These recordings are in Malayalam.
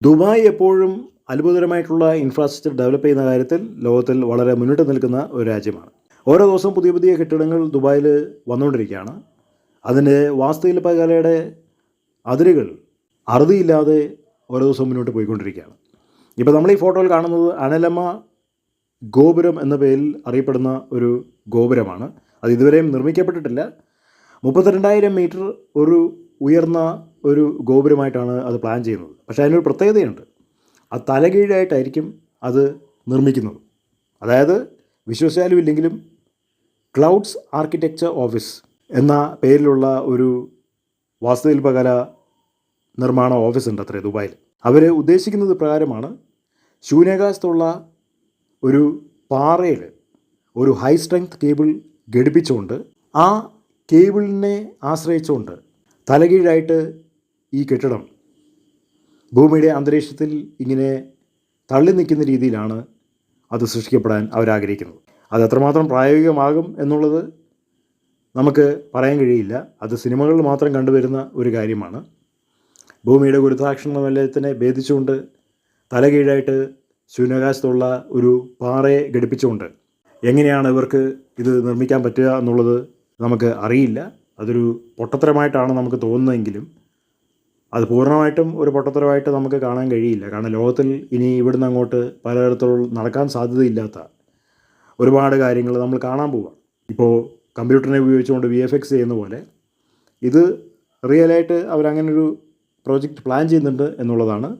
ദുബായ് എപ്പോഴും അത്ഭുതകരമായിട്ടുള്ള ഇൻഫ്രാസ്ട്രക്ചർ ഡെവലപ്പ് ചെയ്യുന്ന കാര്യത്തിൽ ലോകത്തിൽ വളരെ മുന്നിട്ട് നിൽക്കുന്ന ഒരു രാജ്യമാണ്. ഓരോ ദിവസവും പുതിയ പുതിയ കെട്ടിടങ്ങൾ ദുബായിൽ വന്നുകൊണ്ടിരിക്കുകയാണ്. അതിൻ്റെ വാസ്തുശില്പകലയുടെ അതിരുകൾ അറുതിയില്ലാതെ ഓരോ ദിവസവും മുന്നോട്ട് പോയിക്കൊണ്ടിരിക്കുകയാണ്. ഇപ്പോൾ നമ്മൾ ഈ ഫോട്ടോയിൽ കാണുന്നത് അനലമ ഗോപുരം എന്ന പേരിൽ അറിയപ്പെടുന്ന ഒരു ഗോപുരമാണ്. അത് ഇതുവരെയും നിർമ്മിക്കപ്പെട്ടിട്ടില്ല. 32,000 മീറ്റർ ഒരു ഉയർന്ന ഒരു ഗോപുരമായിട്ടാണ് അത് പ്ലാൻ ചെയ്യുന്നത്. പക്ഷേ അതിനൊരു പ്രത്യേകതയുണ്ട്. അത് തലകീഴായിട്ടായിരിക്കും അത് നിർമ്മിക്കുന്നത്. അതായത് വിശ്വസിച്ചാലും ഇല്ലെങ്കിലും ക്ലൗഡ്സ് ആർക്കിടെക്ചർ ഓഫീസ് എന്ന പേരിലുള്ള ഒരു വാസ്തുശില്പകല നിർമ്മാണ ഓഫീസ് ഉണ്ട് അത്രേ ദുബായിൽ. അവർ ഉദ്ദേശിക്കുന്നത് പ്രകാരമാണ് ശൂന്യാകാശത്തുള്ള ഒരു പാറയിൽ ഒരു ഹൈ സ്ട്രെങ്ത് കേബിൾ ഘടിപ്പിച്ചുകൊണ്ട് ആ കേബിളിനെ ആശ്രയിച്ചുകൊണ്ട് തലകീഴായിട്ട് ഈ കെട്ടിടം ഭൂമിയുടെ അന്തരീക്ഷത്തിൽ ഇങ്ങനെ തള്ളി നിൽക്കുന്ന രീതിയിലാണ് അത് സൃഷ്ടിക്കപ്പെടാൻ അവരാഗ്രഹിക്കുന്നത്. അത് എത്രമാത്രം പ്രായോഗികമാകും എന്നുള്ളത് നമുക്ക് പറയാൻ കഴിയില്ല. അത് സിനിമകളിൽ മാത്രം കണ്ടുവരുന്ന ഒരു കാര്യമാണ്. ഭൂമിയുടെ ഗുരുത്വാകർഷണ വലയത്തിനെ ഭേദിച്ചുകൊണ്ട് തലകീഴായിട്ട് ശൂന്യാകാശത്തുള്ള ഒരു പാറയെ ഘടിപ്പിച്ചുകൊണ്ട് എങ്ങനെയാണ് ഇവർക്ക് ഇത് നിർമ്മിക്കാൻ പറ്റുക എന്നുള്ളത് നമുക്ക് അറിയില്ല. അതൊരു പൊട്ടത്തരമായിട്ടാണ് നമുക്ക് തോന്നുന്നതെങ്കിലും അത് പൂർണ്ണമായിട്ടും ഒരു പൊട്ടത്തരമായിട്ട് നമുക്ക് കാണാൻ കഴിയില്ല. കാരണം ലോകത്തിൽ ഇനി ഇവിടുന്ന് അങ്ങോട്ട് പലതരത്തിലുള്ള നടക്കാൻ സാധ്യതയില്ലാത്ത ഒരുപാട് കാര്യങ്ങൾ നമ്മൾ കാണാൻ പോവാം. ഇപ്പോൾ കമ്പ്യൂട്ടറിനെ ഉപയോഗിച്ചുകൊണ്ട് VFX ചെയ്യുന്ന പോലെ ഇത് റിയലായിട്ട് അവരങ്ങനൊരു പ്രോജക്റ്റ് പ്ലാൻ ചെയ്യുന്നുണ്ട് എന്നുള്ളതാണ്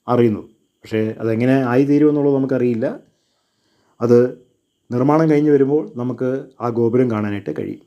അറിയുന്നത്. പക്ഷേ അതെങ്ങനെ ആയിത്തീരുമെന്നുള്ളത് നമുക്കറിയില്ല. അത് നിർമ്മാണം കഴിഞ്ഞ് വരുമ്പോൾ നമുക്ക് ആ ഗോപുരം കാണാനായിട്ട് കഴിയും.